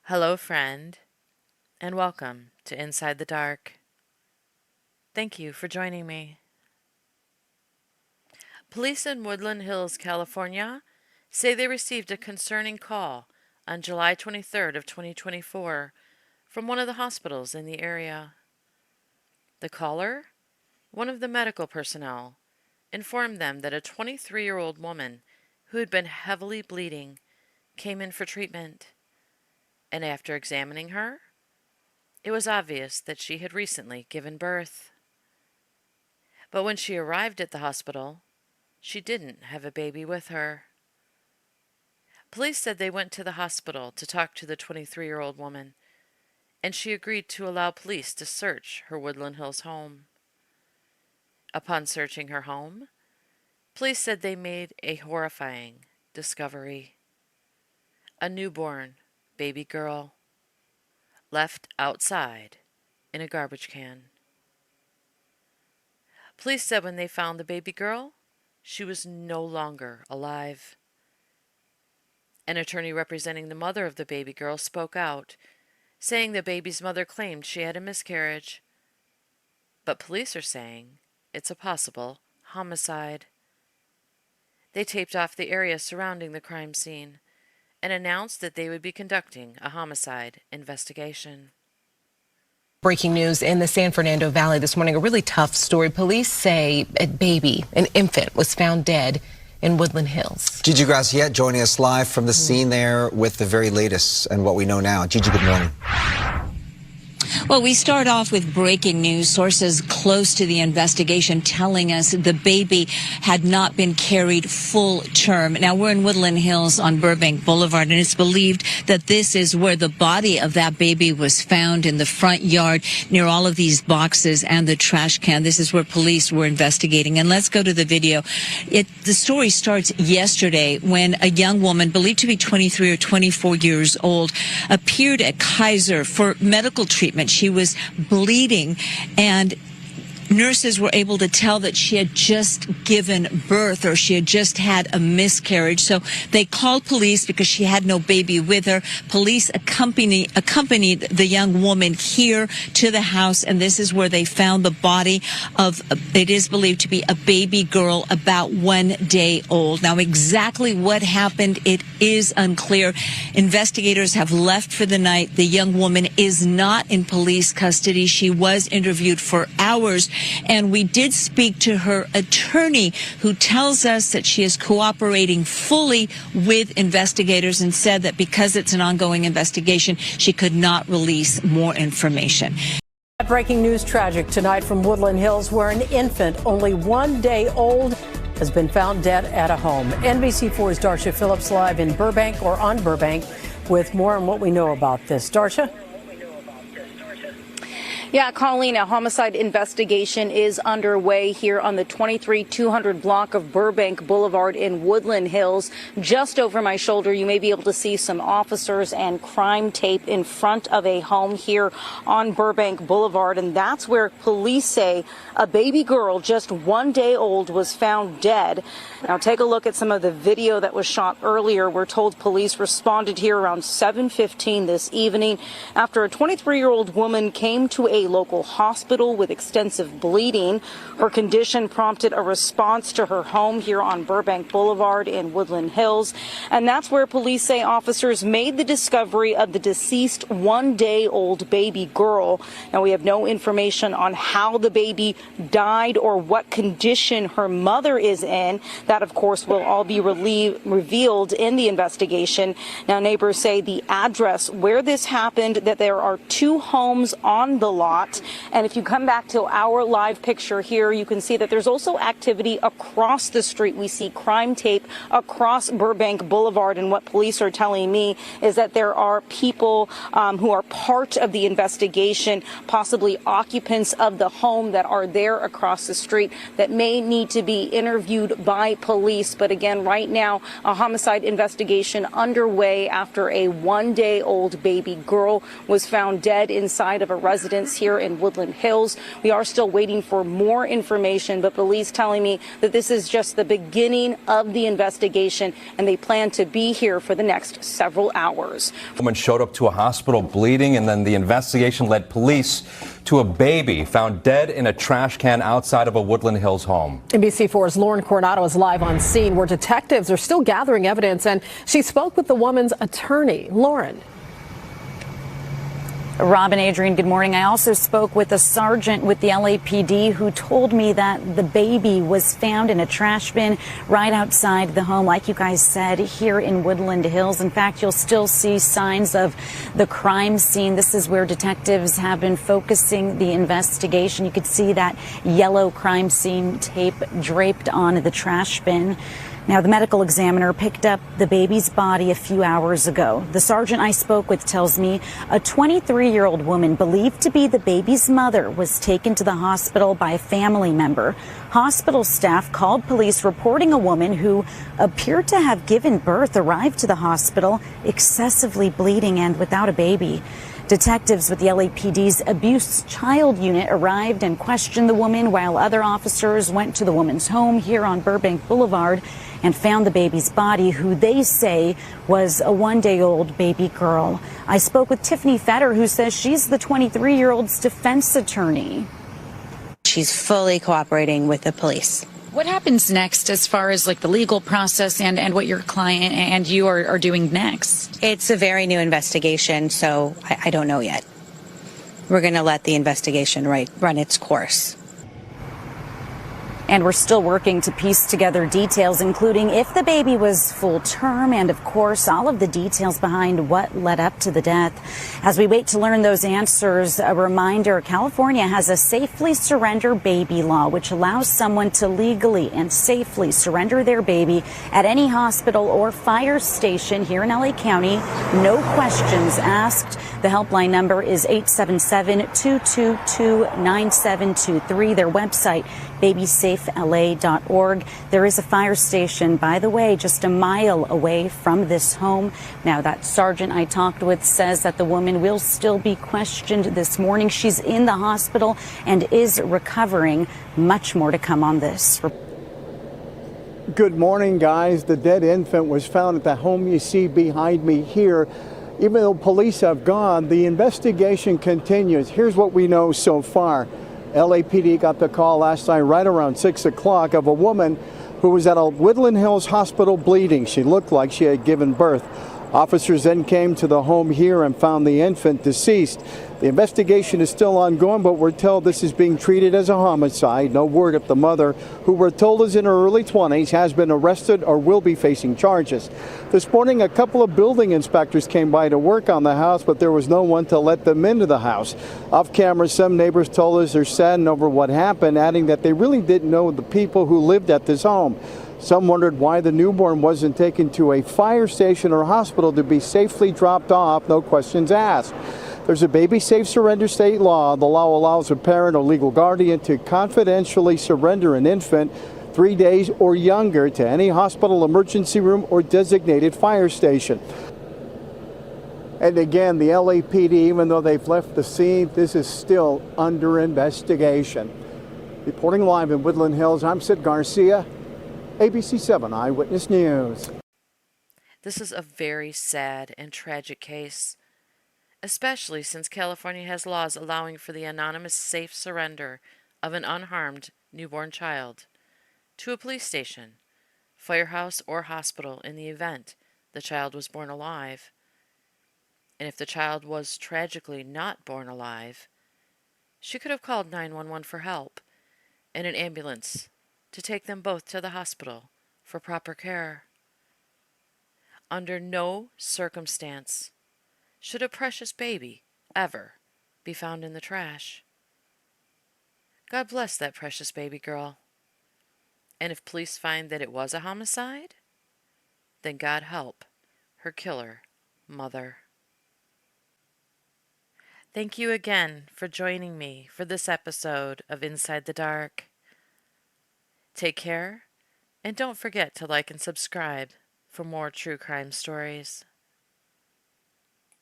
Hello, friend, and welcome to Inside the Dark. Thank you for joining me. Police in Woodland Hills, California, say they received a concerning call on July 23rd of 2024 from one of the hospitals in the area. The caller, one of the medical personnel, informed them that a 23-year-old woman who had been heavily bleeding came in for treatment, and after examining her, it was obvious that she had recently given birth. But when she arrived at the hospital, she didn't have a baby with her. Police said they went to the hospital to talk to the 23-year-old woman, and she agreed to allow police to search her Woodland Hills home. Upon searching her home, police said they made a horrifying discovery. A newborn baby girl left outside in a garbage can. Police said when they found the baby girl, she was no longer alive. An attorney representing the mother of the baby girl spoke out, saying the baby's mother claimed she had a miscarriage. But police are saying it's a possible homicide. They taped off the area surrounding the crime scene and announced that they would be conducting a homicide investigation. Breaking news in the San Fernando Valley this morning, a really tough story. Police say a baby, an infant, was found dead in Woodland Hills. Gigi Graciette joining us live from the scene there with the very latest and what we know now. Gigi, good morning. Well, we start off with breaking news. Sources close to the investigation telling us the baby had not been carried full term. Now, we're in Woodland Hills on Burbank Boulevard, and it's believed that this is where the body of that baby was found, in the front yard near all of these boxes and the trash can. This is where police were investigating. And let's go to the video. The story starts yesterday when a young woman, believed to be 23 or 24 years old, appeared at Kaiser for medical treatment. She was bleeding, and nurses were able to tell that she had just given birth, or she had just had a miscarriage. So they called police because she had no baby with her. Police accompanied the young woman here to the house, and this is where they found the body of, it is believed to be a baby girl about 1 day old. Now, exactly what happened, it is unclear. Investigators have left for the night. The young woman is not in police custody. She was interviewed for hours, and we did speak to her attorney, who tells us that she is cooperating fully with investigators and said that because it's an ongoing investigation, she could not release more information. Breaking news tragic tonight from Woodland Hills, where an infant only 1 day old has been found dead at a home. NBC4's Darsha Phillips live in Burbank, or on Burbank, with more on what we know about this. Darsha? Yeah, Colleen, a homicide investigation is underway here on the 23200 block of Burbank Boulevard in Woodland Hills. Just over my shoulder, you may be able to see some officers and crime tape in front of a home here on Burbank Boulevard. And that's where police say a baby girl just 1 day old was found dead. Now, take a look at some of the video that was shot earlier. We're told police responded here around 7:15 this evening after a 23-year-old woman came to a local hospital with extensive bleeding. Her condition prompted a response to her home here on Burbank Boulevard in Woodland Hills. And that's where police say officers made the discovery of the deceased 1 day old baby girl. Now, we have no information on how the baby died or what condition her mother is in. That, of course, will all be revealed in the investigation. Now, neighbors say the address where this happened, that there are 2 homes on the lot. And if you come back to our live picture here, you can see that there's also activity across the street. We see crime tape across Burbank Boulevard. And what police are telling me is that there are people who are part of the investigation, possibly occupants of the home that are there across the street, that may need to be interviewed by police. But again, right now, a homicide investigation underway after a 1 day old baby girl was found dead inside of a residence here in Woodland Hills. We are still waiting for more information, but police telling me that this is just the beginning of the investigation, and they plan to be here for the next several hours. A woman showed up to a hospital bleeding, and then the investigation led police to a baby found dead in a trash can outside of a Woodland Hills home. NBC4's Lauren Coronado is live on scene where detectives are still gathering evidence, and she spoke with the woman's attorney. Lauren. Rob and Adrian, good morning. I also spoke with a sergeant with the LAPD who told me that the baby was found in a trash bin right outside the home, like you guys said, here in Woodland Hills. In fact, you'll still see signs of the crime scene. This is where detectives have been focusing the investigation. You could see that yellow crime scene tape draped on the trash bin. Now, the medical examiner picked up the baby's body a few hours ago. The sergeant I spoke with tells me a 23-year-old woman believed to be the baby's mother was taken to the hospital by a family member. Hospital staff called police reporting a woman who appeared to have given birth arrived to the hospital excessively bleeding and without a baby. Detectives with the LAPD's Abuse Child Unit arrived and questioned the woman while other officers went to the woman's home here on Burbank Boulevard and found the baby's body, who they say was a one-day-old baby girl. I spoke with Tiffany Fetter, who says she's the 23-year-old's defense attorney. She's fully cooperating with the police. What happens next as far as like the legal process and what your client and you are doing next? It's a very new investigation, so I don't know yet. We're going to let the investigation run its course. And we're still working to piece together details, including if the baby was full term and, of course, all of the details behind what led up to the death. As we wait to learn those answers, a reminder, California has a safely surrender baby law, which allows someone to legally and safely surrender their baby at any hospital or fire station here in LA County. No questions asked. The helpline number is 877-222-9723. Their website, babysafela.org. There is a fire station, by the way, just a mile away from this home. Now, that sergeant I talked with says that the woman will still be questioned this morning. She's in the hospital and is recovering. Much more to come on this. Good morning, guys. The dead infant was found at the home you see behind me here. Even though police have gone, the investigation continues. Here's what we know so far. LAPD got the call last night right around 6 o'clock of a woman who was at a Woodland Hills hospital bleeding. She looked like she had given birth. Officers then came to the home here and found the infant deceased. The investigation is still ongoing, but we're told this is being treated as a homicide. No word if the mother, who we're told is in her early 20s, has been arrested or will be facing charges. This morning, a couple of building inspectors came by to work on the house, but there was no one to let them into the house. Off camera, some neighbors told us they're saddened over what happened, adding that they really didn't know the people who lived at this home. Some wondered why the newborn wasn't taken to a fire station or hospital to be safely dropped off, no questions asked. There's a baby safe surrender state law. The law allows a parent or legal guardian to confidentially surrender an infant 3 days or younger to any hospital, emergency room, or designated fire station. And again, the LAPD, even though they've left the scene, this is still under investigation. Reporting live in Woodland Hills, I'm Sid Garcia, ABC 7 Eyewitness News. This is a very sad and tragic case, especially since California has laws allowing for the anonymous safe surrender of an unharmed newborn child to a police station, firehouse, or hospital in the event the child was born alive. And if the child was tragically not born alive, she could have called 911 for help and an ambulance to take them both to the hospital for proper care. Under no circumstance should a precious baby ever be found in the trash. God bless that precious baby girl. And if police find that it was a homicide, then God help her killer mother. Thank you again for joining me for this episode of Inside the Dark. Take care, and don't forget to like and subscribe for more true crime stories.